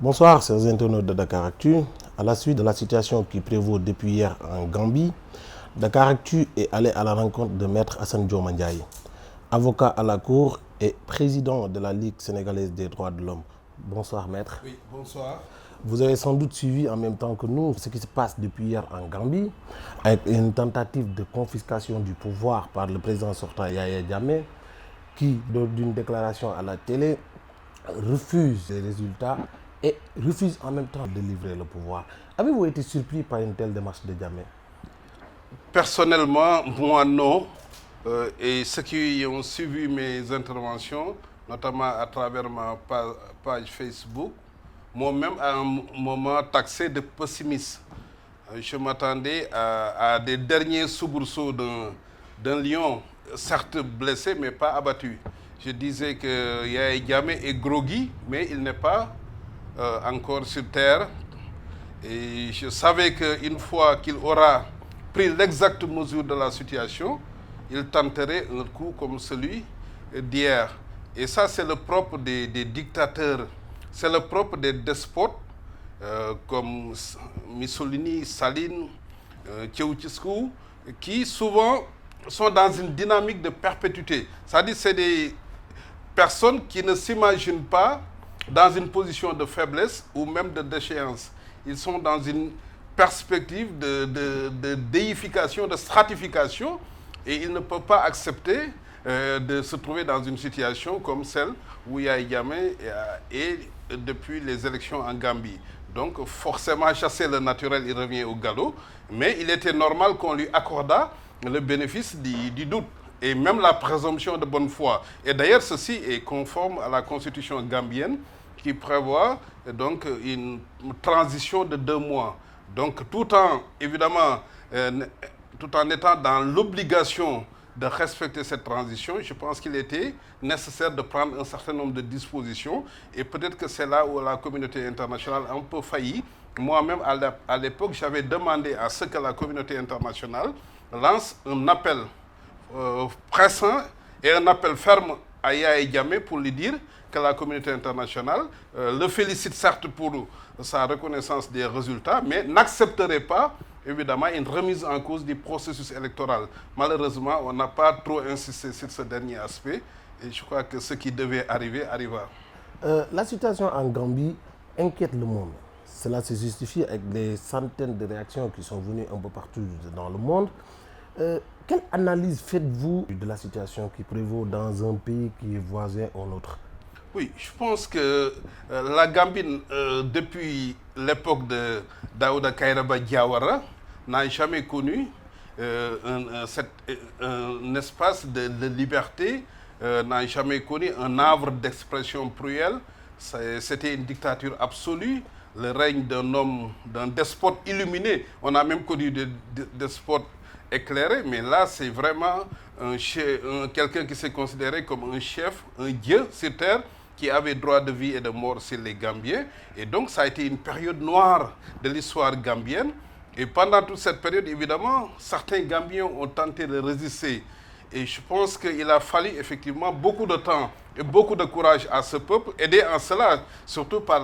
Bonsoir, chers internautes de Dakaractu. À la suite de la situation qui prévaut depuis hier en Gambie, Dakaractu est allé à la rencontre de Maître Assane Dioma Ndiaye, avocat à la Cour et président de la Ligue sénégalaise des droits de l'homme. Bonsoir, Maître. Oui, bonsoir. Vous avez sans doute suivi en même temps que nous ce qui se passe depuis hier en Gambie, avec une tentative de confiscation du pouvoir par le président sortant Yahya Jammeh, qui, lors d'une déclaration à la télé, refuse les résultats et refuse en même temps de livrer le pouvoir. Avez-vous été surpris par une telle démarche de Jammeh? Personnellement, moi non. Et ceux qui ont suivi mes interventions, notamment à travers ma page Facebook, m'ont même à un moment taxé de pessimiste. Je m'attendais à des derniers soubresauts d'un lion, certes blessé, mais pas abattu. Je disais que Yahya Jammeh est groggy, mais il n'est pas encore sur terre. Et je savais qu'une fois qu'il aura pris l'exacte mesure de la situation, il tenterait un coup comme celui d'hier. Et ça, c'est le propre des dictateurs, c'est le propre des despotes, comme Mussolini, Staline, Ceausescu, qui souvent sont dans une dynamique de perpétuité. C'est-à-dire c'est des personnes qui ne s'imaginent pas dans une position de faiblesse ou même de déchéance. Ils sont dans une perspective de déification, de stratification, et ils ne peuvent pas accepter de se trouver dans une situation comme celle où Yahya Jammeh est depuis les élections en Gambie. Donc forcément, chasser le naturel, il revient au galop, mais il était normal qu'on lui accordât le bénéfice du doute et même la présomption de bonne foi. Et d'ailleurs, ceci est conforme à la constitution gambienne qui prévoit donc une transition de 2 mois. Donc tout en, évidemment, tout en étant dans l'obligation de respecter cette transition, je pense qu'il était nécessaire de prendre un certain nombre de dispositions. Et peut-être que c'est là où la communauté internationale a un peu failli. Moi-même, à l'époque, j'avais demandé à ce que la communauté internationale lance un appel pressant et un appel ferme à Yahya Jammeh pour lui dire que la communauté internationale le félicite certes pour sa reconnaissance des résultats, mais n'accepterait pas évidemment une remise en cause du processus électoral. Malheureusement, on n'a pas trop insisté sur ce dernier aspect et je crois que ce qui devait arriver arriva. La situation en Gambie inquiète le monde. Cela se justifie avec des centaines de réactions qui sont venues un peu partout dans le monde. Quelle analyse faites-vous de la situation qui prévaut dans un pays qui est voisin au nôtre? Oui, je pense que la Gambie, depuis l'époque de Daouda Kairaba Diawara, n'a jamais connu un espace de liberté, n'a jamais connu un havre d'expression plurielle. C'était une dictature absolue, le règne d'un homme, d'un despote illuminé. On a même connu des despotes éclairés, mais là, c'est vraiment quelqu'un qui s'est considéré comme un chef, un dieu sur terre, qui avait droit de vie et de mort sur les Gambiens. Et donc, ça a été une période noire de l'histoire gambienne. Et pendant toute cette période, évidemment, certains Gambiens ont tenté de résister. Et je pense qu'il a fallu effectivement beaucoup de temps et beaucoup de courage à ce peuple, aidé en cela, surtout par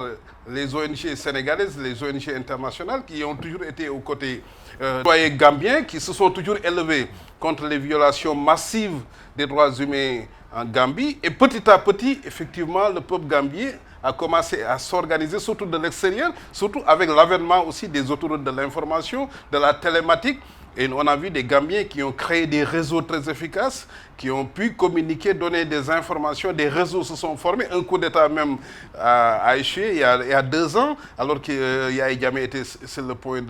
les ONG sénégalaises, les ONG internationales qui ont toujours été aux côtés des citoyens gambiens, qui se sont toujours élevés contre les violations massives des droits humains en Gambie. Et petit à petit, effectivement, le peuple gambien a commencé à s'organiser, surtout de l'extérieur, surtout avec l'avènement aussi des autoroutes de l'information, de la télématique. Et on a vu des Gambiens qui ont créé des réseaux très efficaces, qui ont pu communiquer, donner des informations, des réseaux se sont formés. Un coup d'État même a échoué il y a 2 ans, alors que Yahya Jammeh était sur le point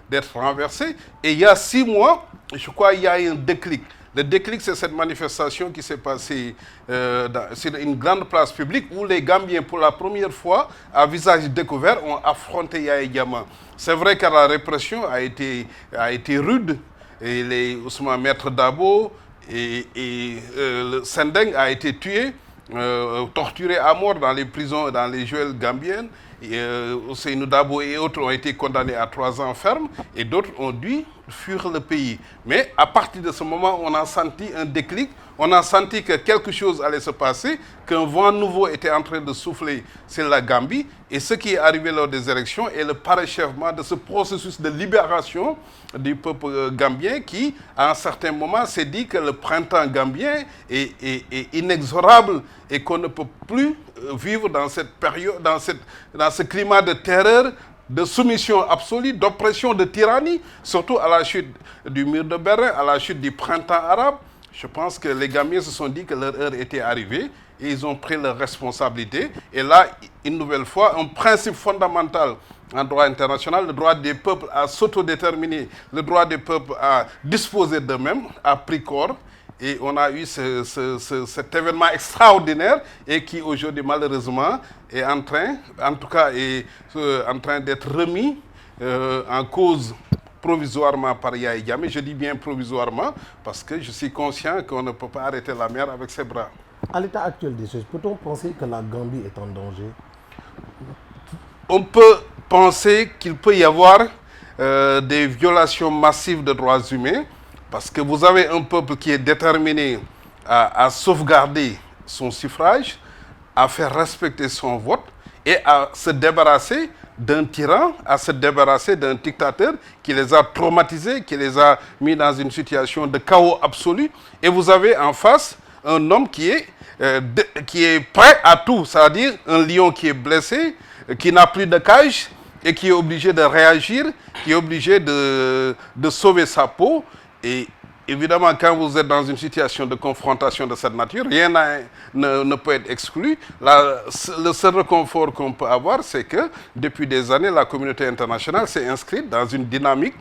d'être renversé. Et il y a 6 mois, je crois qu'il y a eu un déclic. Le déclic, c'est cette manifestation qui s'est passée sur une grande place publique où les Gambiens, pour la première fois, à visage découvert, ont affronté Yahya Jammeh. C'est vrai que la répression a été rude. Et les Ousmane Maître Dabo et le Sendeng a été tué, torturé à mort dans les prisons, dans les geôles gambiennes. Ousseynou Dabo et autres ont été condamnés à 3 ans ferme et d'autres ont dû fuir le pays. Mais à partir de ce moment, on a senti un déclic, on a senti que quelque chose allait se passer, qu'un vent nouveau était en train de souffler sur la Gambie. Et ce qui est arrivé lors des élections est le parachèvement de ce processus de libération du peuple gambien qui, à un certain moment, s'est dit que le printemps gambien est inexorable et qu'on ne peut plus vivre dans cette période, dans ce climat de terreur, de soumission absolue, d'oppression, de tyrannie, surtout à la chute du mur de Berlin, à la chute du printemps arabe. Je pense que les Gambiens se sont dit que leur heure était arrivée et ils ont pris leurs responsabilités. Et là, une nouvelle fois, un principe fondamental en droit international, le droit des peuples à s'autodéterminer, le droit des peuples à disposer d'eux-mêmes, a pris corps. Et on a eu cet événement extraordinaire et qui aujourd'hui malheureusement est en train d'être remis en cause provisoirement par Yaya Jammeh. Je dis bien provisoirement parce que je suis conscient qu'on ne peut pas arrêter la mer avec ses bras. À l'état actuel des choses, peut-on penser que la Gambie est en danger? On peut penser qu'il peut y avoir des violations massives de droits humains. Parce que vous avez un peuple qui est déterminé à sauvegarder son suffrage, à faire respecter son vote et à se débarrasser d'un tyran, à se débarrasser d'un dictateur qui les a traumatisés, qui les a mis dans une situation de chaos absolu. Et vous avez en face un homme qui est prêt à tout, c'est-à-dire un lion qui est blessé, qui n'a plus de cage et qui est obligé de réagir, qui est obligé de sauver sa peau. Et évidemment, quand vous êtes dans une situation de confrontation de cette nature, rien ne peut être exclu. Le seul réconfort qu'on peut avoir, c'est que depuis des années, la communauté internationale s'est inscrite dans une dynamique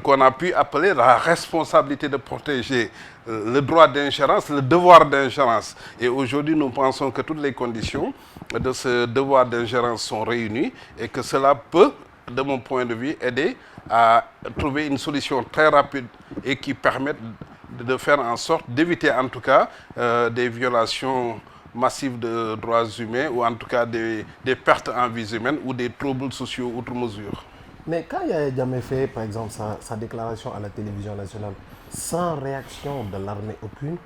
qu'on a pu appeler la responsabilité de protéger le droit d'ingérence, le devoir d'ingérence. Et aujourd'hui, nous pensons que toutes les conditions de ce devoir d'ingérence sont réunies et que cela peut, de mon point de vue, aider à trouver une solution très rapide et qui permette de faire en sorte d'éviter en tout cas des violations massives de droits humains ou en tout cas des pertes en vies humaines ou des troubles sociaux outre mesure. Mais quand Yaya Jammeh fait, par exemple, sa déclaration à la télévision nationale, sans réaction de l'armée aucune,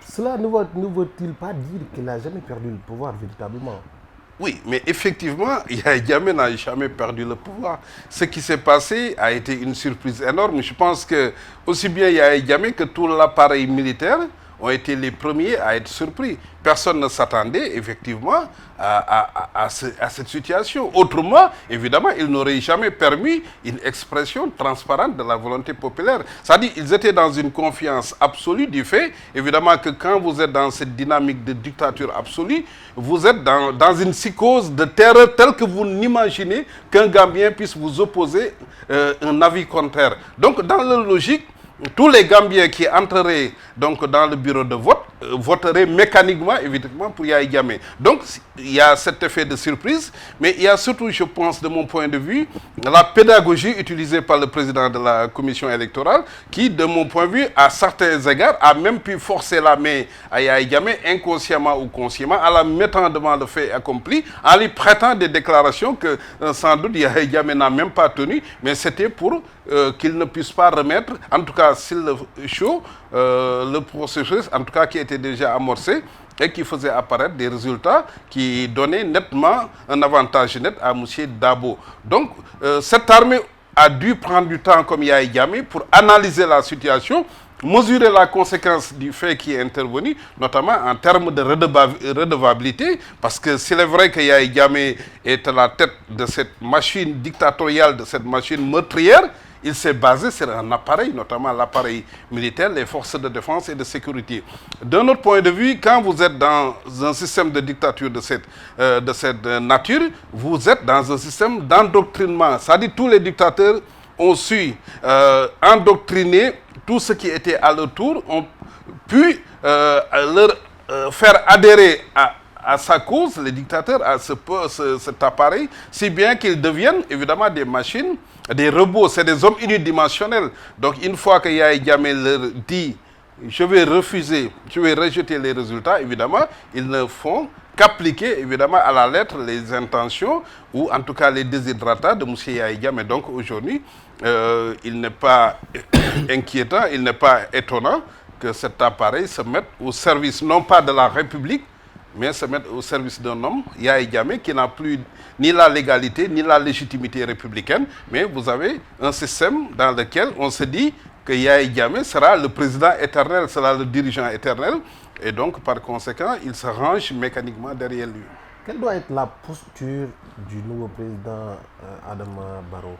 cela ne veut-il pas dire qu'il n'a jamais perdu le pouvoir véritablement? Oui, mais effectivement, Yaya Jammeh n'a jamais perdu le pouvoir. Ce qui s'est passé a été une surprise énorme. Je pense que aussi bien Yaya Jammeh que tout l'appareil militaire ont été les premiers à être surpris. Personne ne s'attendait effectivement à cette situation. Autrement, évidemment, ils n'auraient jamais permis une expression transparente de la volonté populaire. C'est-à-dire qu'ils étaient dans une confiance absolue du fait, évidemment, que quand vous êtes dans cette dynamique de dictature absolue, vous êtes dans une psychose de terreur telle que vous n'imaginez qu'un Gambien puisse vous opposer un avis contraire. Donc, dans leur logique, tous les Gambiens qui entreraient donc dans le bureau de vote voteraient mécaniquement, évidemment, pour Yaya Jammeh. Donc, il y a cet effet de surprise, mais il y a surtout, je pense, de mon point de vue, la pédagogie utilisée par le président de la commission électorale, qui, de mon point de vue, à certains égards, a même pu forcer la main à Yaya Jammeh, inconsciemment ou consciemment, en la mettant devant le fait accompli, en lui prêtant des déclarations que, sans doute, Yaya Jammeh n'a même pas tenues, mais c'était pour qu'il ne puisse pas remettre, en tout cas, s'il le chaud, le processus, en tout cas, qui était déjà amorcé et qui faisait apparaître des résultats qui donnaient nettement un avantage net à M. Dabo. Donc, cette armée a dû prendre du temps comme Yaya Jammeh pour analyser la situation, mesurer la conséquence du fait qui est intervenu, notamment en termes de redevabilité, parce que s'il est vrai que Yaya Jammeh est à la tête de cette machine dictatoriale, de cette machine meurtrière, il s'est basé sur un appareil, notamment l'appareil militaire, les forces de défense et de sécurité. D'un autre point de vue, quand vous êtes dans un système de dictature de cette nature, vous êtes dans un système d'endoctrinement. C'est-à-dire que tous les dictateurs ont su endoctriner tout ce qui était à leur tour, ont pu leur faire adhérer à sa cause, les dictateurs, à cet appareil, si bien qu'ils deviennent évidemment des machines, des robots, c'est des hommes unidimensionnels. Donc une fois que Yaya Jammeh leur dit je vais rejeter les résultats, évidemment, ils ne font qu'appliquer évidemment à la lettre les intentions ou en tout cas les desiderata de M. Yahya Jammeh. Donc aujourd'hui, il n'est pas inquiétant, il n'est pas étonnant que cet appareil se mette au service non pas de la République, mais se mette au service d'un homme, Yahya Jammeh, qui n'a plus ni la légalité ni la légitimité républicaine, mais vous avez un système dans lequel on se dit que Yahya Jammeh sera le président éternel, sera le dirigeant éternel, et donc par conséquent, il se range mécaniquement derrière lui. Quelle doit être la posture du nouveau président Adama Barrow?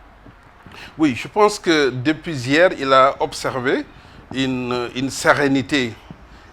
Oui, je pense que depuis hier, il a observé une sérénité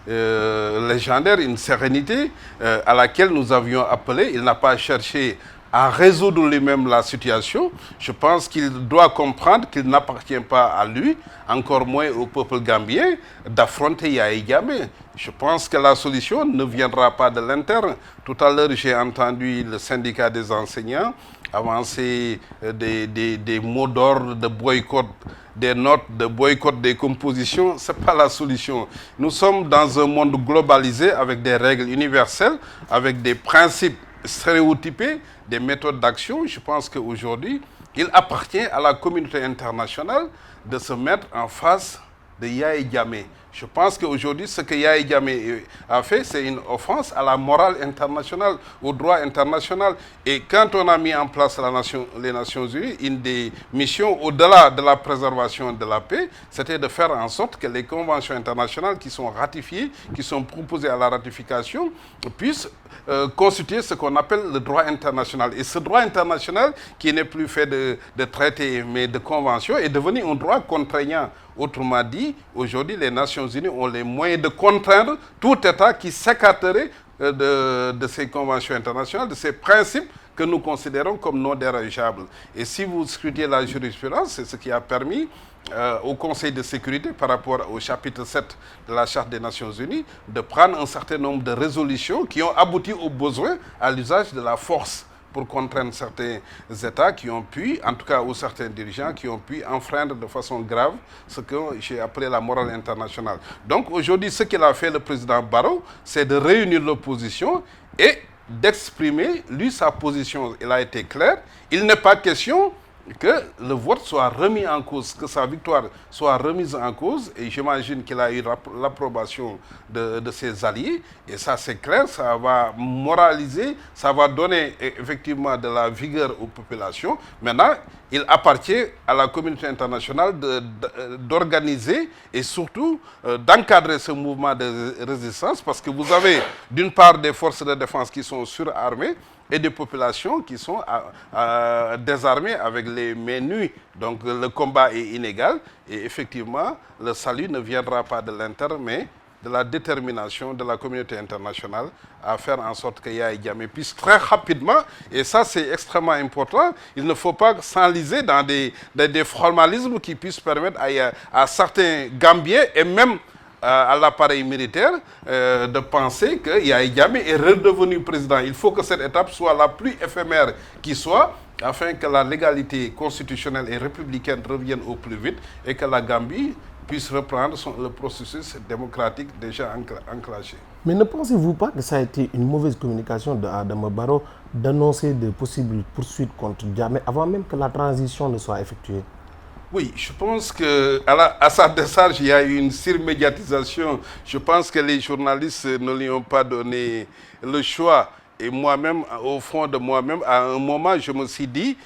légendaire, une sérénité à laquelle nous avions appelé. Il n'a pas cherché à résoudre lui-même la situation. Je pense qu'il doit comprendre qu'il n'appartient pas à lui, encore moins au peuple gambien, d'affronter Yahya Jammeh. Je pense que la solution ne viendra pas de l'interne. Tout à l'heure, j'ai entendu le syndicat des enseignants avancer des mots d'ordre de boycott, des notes de boycott des compositions. Ce n'est pas la solution. Nous sommes dans un monde globalisé avec des règles universelles, avec des principes stéréotypés, des méthodes d'action. Je pense qu'aujourd'hui, il appartient à la communauté internationale de se mettre en face de Yahya Jammeh. Je pense qu'aujourd'hui, ce que Yahya Jammeh a fait, c'est une offense à la morale internationale, au droit international. Et quand on a mis en place les Nations Unies, une des missions au-delà de la préservation de la paix, c'était de faire en sorte que les conventions internationales qui sont ratifiées, qui sont proposées à la ratification, puissent constituer ce qu'on appelle le droit international. Et ce droit international, qui n'est plus fait de traités, mais de conventions, est devenu un droit contraignant. Autrement dit, aujourd'hui, les Nations Unies ont les moyens de contraindre tout État qui s'écarterait de ces conventions internationales, de ces principes que nous considérons comme non dérogeables. Et si vous scrutez la jurisprudence, c'est ce qui a permis au Conseil de sécurité, par rapport au chapitre 7 de la Charte des Nations Unies, de prendre un certain nombre de résolutions qui ont abouti au besoin à l'usage de la force pour contraindre certains États qui ont pu, en tout cas ou certains dirigeants qui ont pu enfreindre de façon grave ce que j'ai appelé la morale internationale. Donc aujourd'hui, ce qu'il a fait le président Barrow, c'est de réunir l'opposition et d'exprimer, lui, sa position. Il a été clair. Il n'est pas question que le vote soit remis en cause, que sa victoire soit remise en cause, et j'imagine qu'il a eu l'approbation de ses alliés, et ça c'est clair, ça va moraliser, ça va donner effectivement de la vigueur aux populations. Maintenant, il appartient à la communauté internationale d'organiser et surtout d'encadrer ce mouvement de résistance, parce que vous avez d'une part des forces de défense qui sont surarmées, et des populations qui sont désarmées avec les mains nues. Donc le combat est inégal et effectivement le salut ne viendra pas de l'interne mais de la détermination de la communauté internationale à faire en sorte que Yahya Jammeh puisse très rapidement, et ça c'est extrêmement important, il ne faut pas s'enliser dans des formalismes qui puissent permettre à certains Gambiens et même à l'appareil militaire de penser que Yahya Jammeh est redevenu président. Il faut que cette étape soit la plus éphémère qui soit, afin que la légalité constitutionnelle et républicaine revienne au plus vite et que la Gambie puisse reprendre le processus démocratique déjà enclenché. Mais ne pensez-vous pas que ça a été une mauvaise communication d'Adama Barrow d'annoncer de possibles poursuites contre Jammeh avant même que la transition ne soit effectuée? Oui, je pense qu'à sa décharge, il y a eu une surmédiatisation. Je pense que les journalistes ne lui ont pas donné le choix. Et moi-même, au fond de moi-même, à un moment, je me suis dit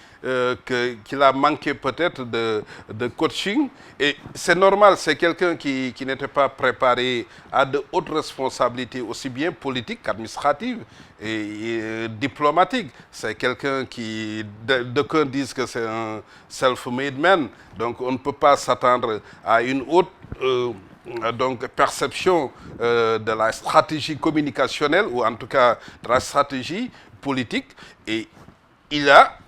qu'il a manqué peut-être de coaching. Et c'est normal, c'est quelqu'un qui n'était pas préparé à de hautes responsabilités, aussi bien politiques qu'administratives et diplomatiques. C'est quelqu'un qui, d'aucuns disent que c'est un self-made man. Donc on ne peut pas s'attendre à une haute perception de la stratégie communicationnelle ou en tout cas de la stratégie politique. Et il a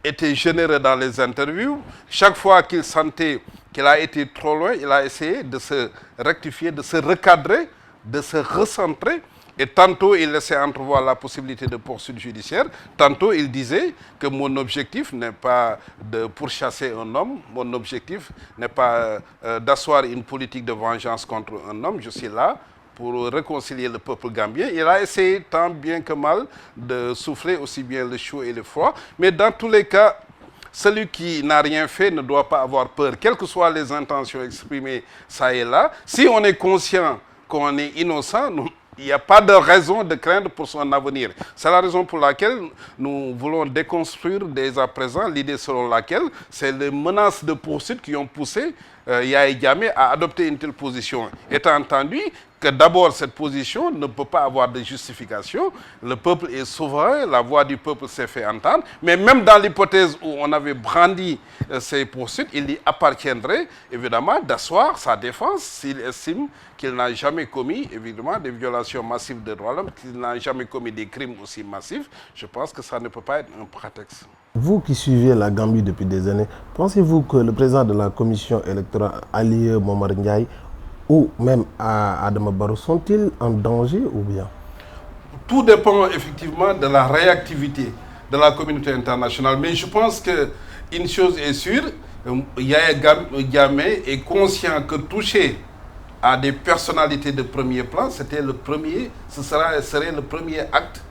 été généreux dans les interviews. Chaque fois qu'il sentait qu'il a été trop loin, il a essayé de se rectifier, de se recadrer de se recentrer. Et tantôt, il laissait entrevoir la possibilité de poursuite judiciaire. Tantôt, il disait que mon objectif n'est pas de pourchasser un homme. Mon objectif n'est pas d'asseoir une politique de vengeance contre un homme. Je suis là pour réconcilier le peuple gambien. Il a essayé tant bien que mal de souffler aussi bien le chaud et le froid. Mais dans tous les cas, celui qui n'a rien fait ne doit pas avoir peur, quelles que soient les intentions exprimées ça et là. Si on est conscient qu'on est innocent, il n'y a pas de raison de craindre pour son avenir. C'est la raison pour laquelle nous voulons déconstruire dès à présent l'idée selon laquelle c'est les menaces de poursuite qui ont poussé Yaya Jammeh à adopter une telle position. Étant entendu que d'abord cette position ne peut pas avoir de justification, le peuple est souverain, la voix du peuple s'est fait entendre, mais même dans l'hypothèse où on avait brandi ces poursuites, il y appartiendrait évidemment d'asseoir sa défense s'il estime qu'il n'a jamais commis évidemment des violations massives de droits de l'homme, qu'il n'a jamais commis des crimes aussi massifs. Je pense que ça ne peut pas être un prétexte. Vous qui suivez la Gambie depuis des années, pensez-vous que le président de la commission électorale, Ali Momar Ndiaye, ou même Adama Barrow, sont-ils en danger ou bien? Tout dépend effectivement de la réactivité de la communauté internationale. Mais je pense qu'une chose est sûre, Yaya Jammeh est conscient que toucher à des personnalités de premier plan, serait le premier acte,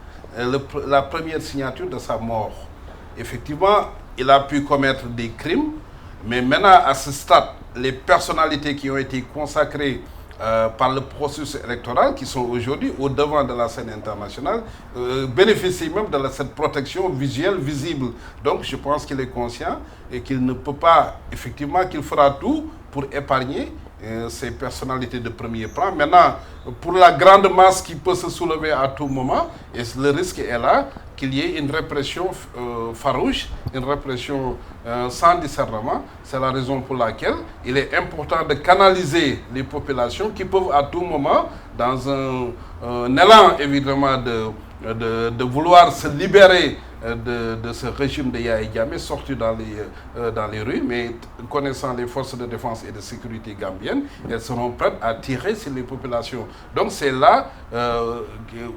la première signature de sa mort. Effectivement, il a pu commettre des crimes, mais maintenant, à ce stade, les personnalités qui ont été consacrées par le processus électoral, qui sont aujourd'hui au devant de la scène internationale, bénéficient même de cette protection visuelle, visible. Donc, je pense qu'il est conscient et qu'il ne peut pas, effectivement, qu'il fera tout pour épargner ces personnalités de premier plan. Maintenant, pour la grande masse qui peut se soulever à tout moment, et le risque est là, qu'il y ait une répression farouche, une répression sans discernement. C'est la raison pour laquelle il est important de canaliser les populations qui peuvent à tout moment, dans un élan évidemment de vouloir se libérer de ce régime de Yaya Jammeh, sortir dans les rues, mais connaissant les forces de défense et de sécurité gambiennes, elles seront prêtes à tirer sur les populations. Donc c'est là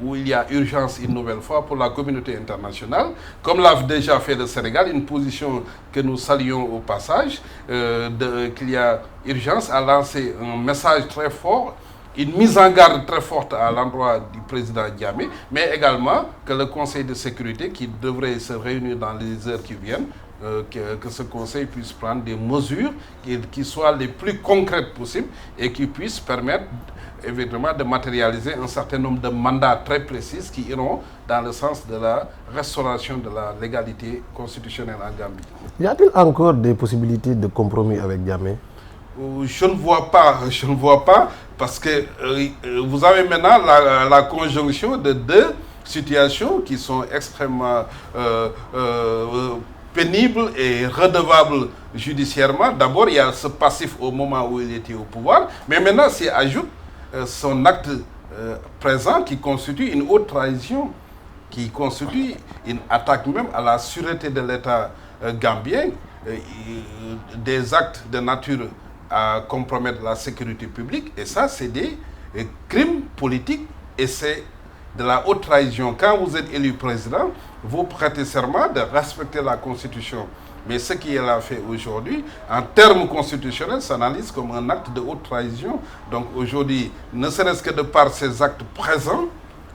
où il y a urgence une nouvelle fois pour la communauté internationale, comme l'a déjà fait le Sénégal, une position que nous saluons au passage, qu'il y a urgence à lancer un message très fort, une mise en garde très forte à l'endroit du président Jammeh, mais également que le Conseil de sécurité, qui devrait se réunir dans les heures qui viennent, que ce Conseil puisse prendre des mesures qui soient les plus concrètes possibles et qui puissent permettre évidemment de matérialiser un certain nombre de mandats très précis qui iront dans le sens de la restauration de la légalité constitutionnelle en Gambie. Y a-t-il encore des possibilités de compromis avec Jammeh? Je ne vois pas, parce que vous avez maintenant la conjonction de deux situations qui sont extrêmement pénibles et redevables judiciairement. D'abord, il y a ce passif au moment où il était au pouvoir, mais maintenant s'y ajoute son acte présent qui constitue une haute trahison, qui constitue une attaque même à la sûreté de l'État gambien, des actes de nature à compromettre la sécurité publique, et ça c'est des crimes politiques et c'est de la haute trahison. Quand vous êtes élu président, vous prêtez serment de respecter la Constitution. Mais ce qu'il a fait aujourd'hui, en termes constitutionnels, s'analyse comme un acte de haute trahison. Donc aujourd'hui, ne serait-ce que de par ces actes présents,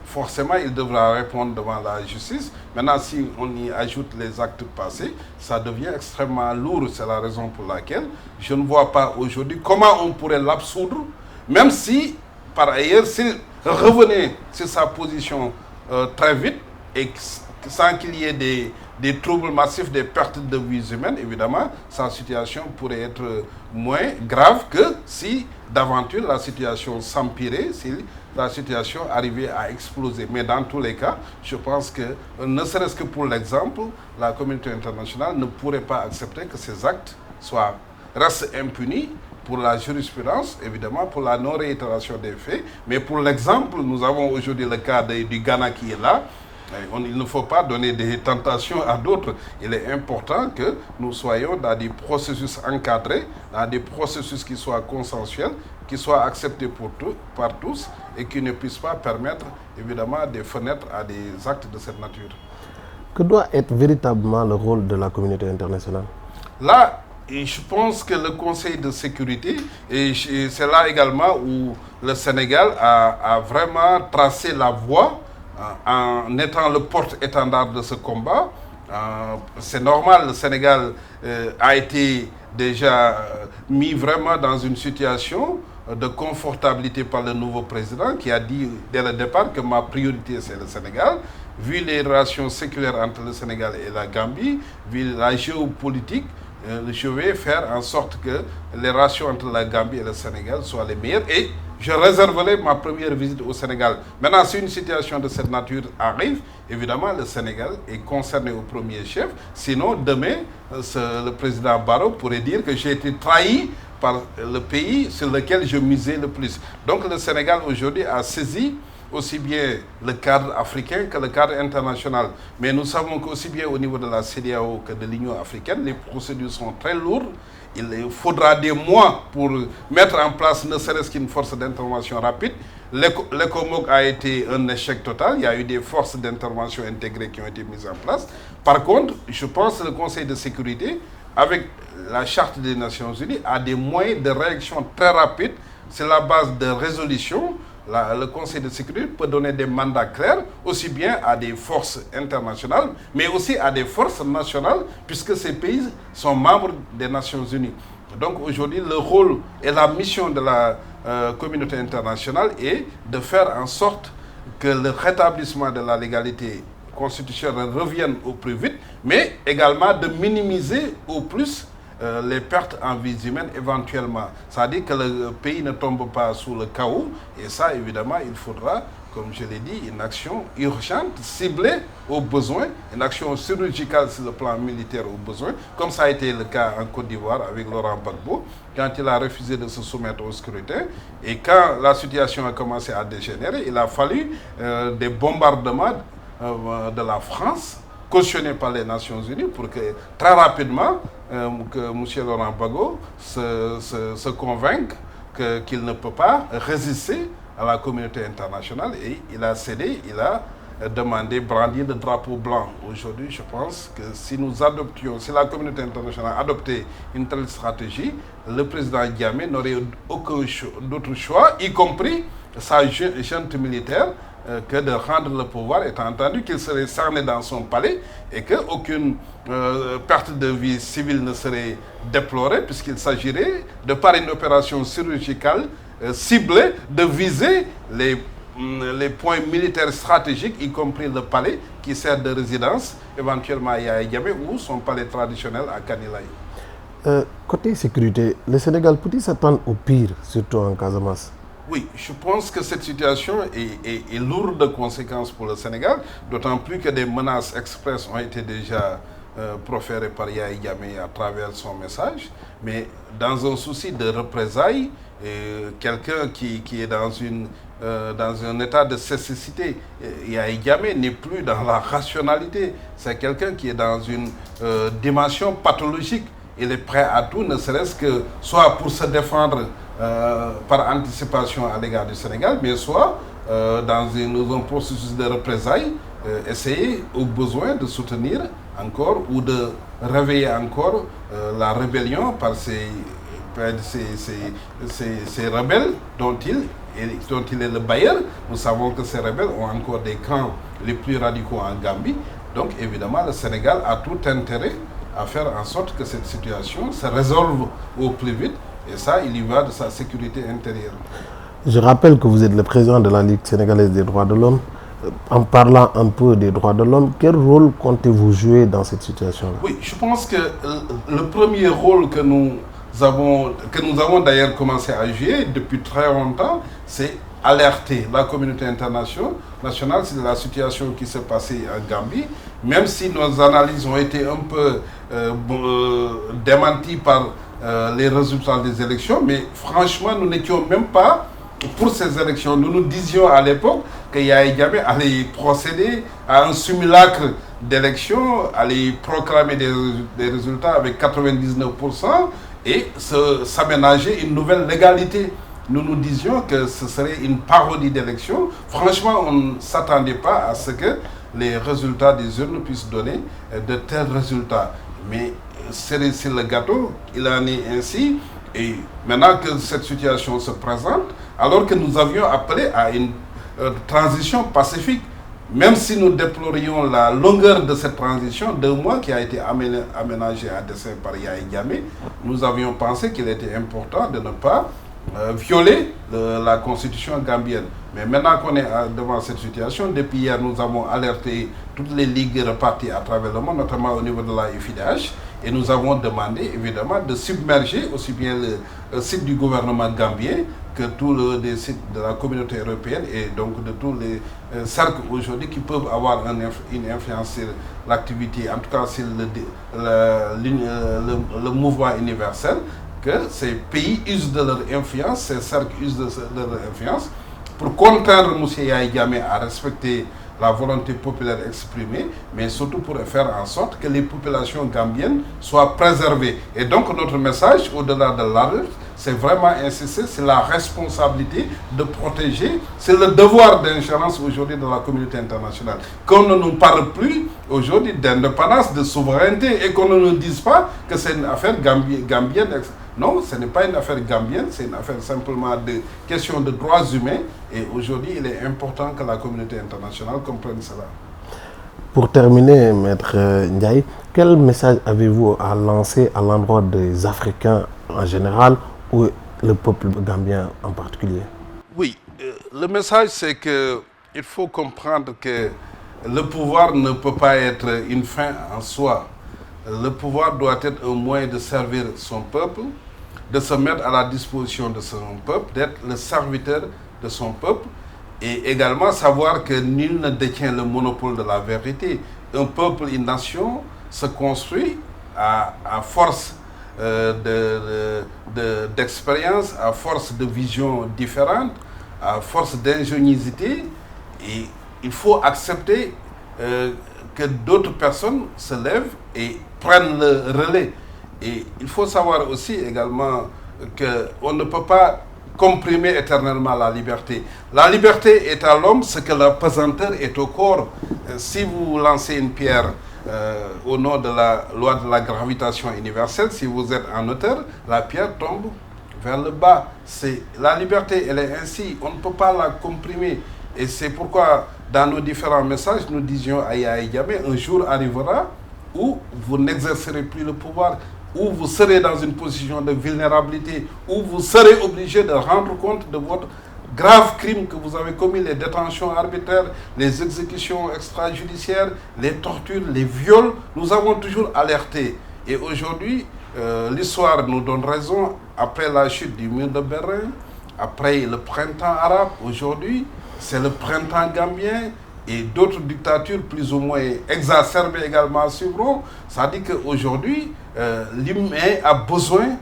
forcément, il devra répondre devant la justice. Maintenant, si on y ajoute les actes passés, ça devient extrêmement lourd. C'est la raison pour laquelle je ne vois pas aujourd'hui comment on pourrait l'absoudre, même si, par ailleurs, s'il revenait sur sa position très vite et sans qu'il y ait des troubles massifs, des pertes de vies humaines, évidemment, sa situation pourrait être moins grave que si, d'aventure, la situation s'empirait, si la situation arrivait à exploser. Mais dans tous les cas, je pense que, ne serait-ce que pour l'exemple, la communauté internationale ne pourrait pas accepter que ces actes restent impunis pour la jurisprudence, évidemment, pour la non-réitération des faits. Mais pour l'exemple, nous avons aujourd'hui le cas du Ghana qui est là. Il ne faut pas donner des tentations à d'autres. Il est important que nous soyons dans des processus encadrés, dans des processus qui soient consensuels, qui soient acceptés par tous et qui ne puissent pas permettre évidemment des fenêtres à des actes de cette nature. Que doit être véritablement le rôle de la communauté internationale? Là, je pense que le Conseil de sécurité, et c'est là également où le Sénégal a vraiment tracé la voie en étant le porte-étendard de ce combat. C'est normal, le Sénégal a été déjà mis vraiment dans une situation de confortabilité par le nouveau président qui a dit dès le départ que ma priorité c'est le Sénégal. Vu les relations séculaires entre le Sénégal et la Gambie, vu la géopolitique, je vais faire en sorte que les relations entre la Gambie et le Sénégal soient les meilleures et je réserverai ma première visite au Sénégal. Maintenant, si une situation de cette nature arrive, évidemment, le Sénégal est concerné au premier chef. Sinon, demain, le président Barrow pourrait dire que j'ai été trahi par le pays sur lequel je misais le plus. Donc, le Sénégal aujourd'hui a saisi aussi bien le cadre africain que le cadre international. Mais nous savons qu'aussi bien au niveau de la CEDEAO que de l'Union africaine, les procédures sont très lourdes. Il faudra des mois pour mettre en place ne serait-ce qu'une force d'intervention rapide. L'ECOMOG a été un échec total. Il y a eu des forces d'intervention intégrées qui ont été mises en place. Par contre, je pense que le Conseil de sécurité, avec la Charte des Nations Unies, a des moyens de réaction très rapides. C'est la base de résolution. Le Conseil de sécurité peut donner des mandats clairs, aussi bien à des forces internationales, mais aussi à des forces nationales, puisque ces pays sont membres des Nations Unies. Donc aujourd'hui, le rôle et la mission de la communauté internationale est de faire en sorte que le rétablissement de la légalité constitutionnelle revienne au plus vite, mais également de minimiser au plus les pertes en vies humaines éventuellement. C'est-à-dire que le pays ne tombe pas sous le chaos. Et ça, évidemment, il faudra, comme je l'ai dit, une action urgente, ciblée aux besoins, une action chirurgicale sur le plan militaire aux besoins, comme ça a été le cas en Côte d'Ivoire avec Laurent Gbagbo, quand il a refusé de se soumettre au scrutin. Et quand la situation a commencé à dégénérer, il a fallu des bombardements de la France, cautionnés par les Nations Unies, pour que très rapidement, que M. Laurent Gbagbo se convainque qu'il ne peut pas résister à la communauté internationale et il a cédé, il a demandé brandir le drapeau blanc. Aujourd'hui, je pense que si nous adoptions, si la communauté internationale adoptait une telle stratégie, le président Diamé n'aurait aucun d'autre choix, y compris sa junte militaire, que de rendre le pouvoir, étant entendu qu'il serait cerné dans son palais et qu'aucune perte de vie civile ne serait déplorée, puisqu'il s'agirait, de par une opération chirurgicale ciblée, de viser les points militaires stratégiques, y compris le palais, qui sert de résidence éventuellement à Yaya Jammeh ou son palais traditionnel à Kanilaï. Côté sécurité, le Sénégal peut-il s'attendre au pire, surtout en Casamance? Oui, je pense que cette situation est lourde de conséquences pour le Sénégal, d'autant plus que des menaces expresses ont été déjà proférées par Yaya Jammeh à travers son message. Mais dans un souci de représailles, quelqu'un qui est dans un état de cécité, Yaya Jammeh n'est plus dans la rationalité. C'est quelqu'un qui est dans une dimension pathologique. Il est prêt à tout, ne serait-ce que soit pour se défendre par anticipation à l'égard du Sénégal, mais soit dans un processus de représailles, essayer au besoin de soutenir encore ou de réveiller encore la rébellion par ces rebelles dont il est le bailleur. Nous savons que ces rebelles ont encore des camps les plus radicaux en Gambie. Donc évidemment, le Sénégal a tout intérêt à faire en sorte que cette situation se résolve au plus vite. Et ça, il y va de sa sécurité intérieure. Je rappelle que vous êtes le président de la Ligue sénégalaise des droits de l'homme. En parlant un peu des droits de l'homme, quel rôle comptez-vous jouer dans cette situation-là? Oui, je pense que le premier rôle que nous avons d'ailleurs commencé à jouer depuis très longtemps, c'est alerter la communauté internationale sur la situation qui s'est passée en Gambie, même si nos analyses ont été un peu démenties par les résultats des élections, mais franchement, nous n'étions même pas pour ces élections. Nous nous disions à l'époque que Yahya Jammeh allait procéder à un simulacre d'élection, allait proclamer des résultats avec 99% et s'aménager une nouvelle légalité. Nous nous disions que ce serait une parodie d'élection. Franchement, on ne s'attendait pas à ce que les résultats des urnes puissent donner de tels résultats. Mais c'est le gâteau, il en est ainsi. Et maintenant que cette situation se présente, alors que nous avions appelé à une transition pacifique, même si nous déplorions la longueur de cette transition, 2 mois qui a été aménagée à dessein par Yahya Jammeh, nous avions pensé qu'il était important de ne pas violer la constitution gambienne. Mais maintenant qu'on est devant cette situation, depuis hier, nous avons alerté toutes les ligues reparties à travers le monde, notamment au niveau de la FIDH, et nous avons demandé évidemment de submerger aussi bien le site du gouvernement gambien que tous les sites de la communauté européenne et donc de tous les cercles aujourd'hui qui peuvent avoir une influence sur l'activité, en tout cas sur le mouvement universel, que ces pays usent de leur influence, ces cercles usent de leur influence pour contraindre M. Yahya Jammeh à respecter la volonté populaire exprimée, mais surtout pour faire en sorte que les populations gambiennes soient préservées. Et donc notre message, au-delà de l'alerte, c'est vraiment insister, c'est la responsabilité de protéger, c'est le devoir d'ingérence aujourd'hui de la communauté internationale. Qu'on ne nous parle plus aujourd'hui d'indépendance, de souveraineté, et qu'on ne nous dise pas que c'est une affaire gambienne. Non, ce n'est pas une affaire gambienne, c'est une affaire simplement de question de droits humains. Et aujourd'hui, il est important que la communauté internationale comprenne cela. Pour terminer, Maître Ndiaye, quel message avez-vous à lancer à l'endroit des Africains en général ou le peuple gambien en particulier? Oui, le message c'est qu'il faut comprendre que le pouvoir ne peut pas être une fin en soi. Le pouvoir doit être un moyen de servir son peuple, de se mettre à la disposition de son peuple, d'être le serviteur de son peuple et également savoir que nul ne détient le monopole de la vérité. Un peuple, une nation se construit à force d'expérience, à force de visions différentes, à force d'ingéniosité, et il faut accepter que d'autres personnes se lèvent et prennent le relais. Et il faut savoir aussi également qu'on ne peut pas comprimer éternellement la liberté. La liberté est à l'homme ce que la pesanteur est au corps. Si vous lancez une pierre au nom de la loi de la gravitation universelle, si vous êtes en hauteur, la pierre tombe vers le bas. La liberté, elle est ainsi. On ne peut pas la comprimer. Et c'est pourquoi, dans nos différents messages, nous disions à Yahya Jammeh, un jour arrivera où vous n'exercerez plus le pouvoir, où vous serez dans une position de vulnérabilité, où vous serez obligé de rendre compte de votre grave crime que vous avez commis, les détentions arbitraires, les exécutions extrajudiciaires, les tortures, les viols. Nous avons toujours alerté. Et aujourd'hui, l'histoire nous donne raison. Après la chute du mur de Berlin, après le printemps arabe, aujourd'hui, c'est le printemps gambien et d'autres dictatures plus ou moins exacerbées également suivront. Ça dit qu'aujourd'hui, l'humain a besoin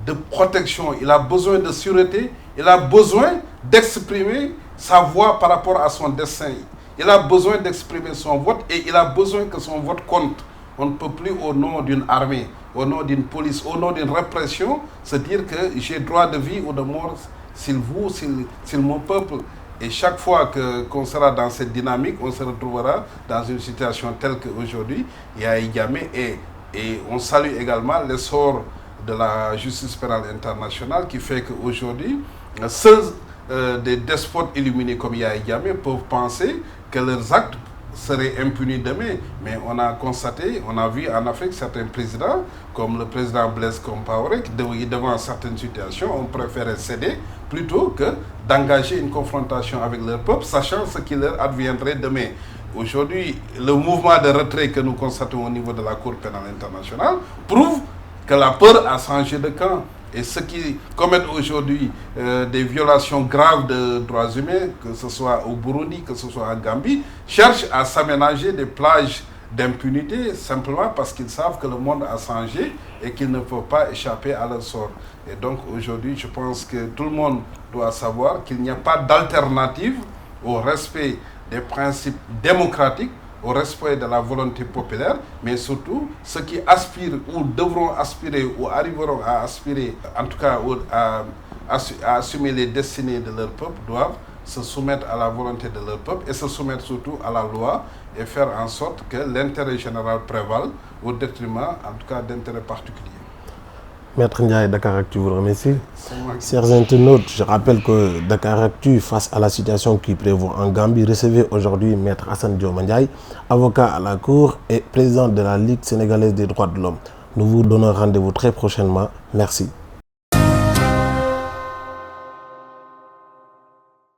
de protection, il a besoin de sûreté, il a besoin d'exprimer sa voix par rapport à son destin. Il a besoin d'exprimer son vote et il a besoin que son vote compte. On ne peut plus au nom d'une armée, au nom d'une police, au nom d'une répression, se dire que j'ai droit de vie ou de mort s'il vous, s'il mon peuple. Et chaque fois qu'on sera dans cette dynamique, on se retrouvera dans une situation telle qu'aujourd'hui, Yahya Jammeh et on salue également l'essor de la justice pénale internationale qui fait qu'aujourd'hui, seuls des despotes illuminés comme Yahya Jammeh peuvent penser que leurs actes seraient impunis demain. Mais on a constaté, on a vu en Afrique certains présidents, comme le président Blaise Compaoré, qui devant certaines situations, ont préféré céder plutôt que d'engager une confrontation avec leur peuple, sachant ce qui leur adviendrait demain. Aujourd'hui, le mouvement de retrait que nous constatons au niveau de la Cour pénale internationale prouve que la peur a changé de camp. Et ceux qui commettent aujourd'hui des violations graves de droits humains, que ce soit au Burundi, que ce soit en Gambie, cherchent à s'aménager des plages d'impunité, simplement parce qu'ils savent que le monde a changé et qu'ils ne peuvent pas échapper à leur sort. Et donc aujourd'hui, je pense que tout le monde doit savoir qu'il n'y a pas d'alternative au respect des principes démocratiques, au respect de la volonté populaire, mais surtout ceux qui aspirent ou devront aspirer ou arriveront à aspirer, en tout cas à assumer les destinées de leur peuple, doivent se soumettre à la volonté de leur peuple et se soumettre surtout à la loi et faire en sorte que l'intérêt général prévale au détriment, en tout cas, d'intérêts particuliers. Maître Ndiaye, Dakaractu vous remercie. Chers internautes, je rappelle que Dakaractu, face à la situation qui prévaut en Gambie, recevait aujourd'hui Maître Assane Dioma Ndiaye, avocat à la Cour et président de la Ligue sénégalaise des droits de l'homme. Nous vous donnons rendez-vous très prochainement. Merci.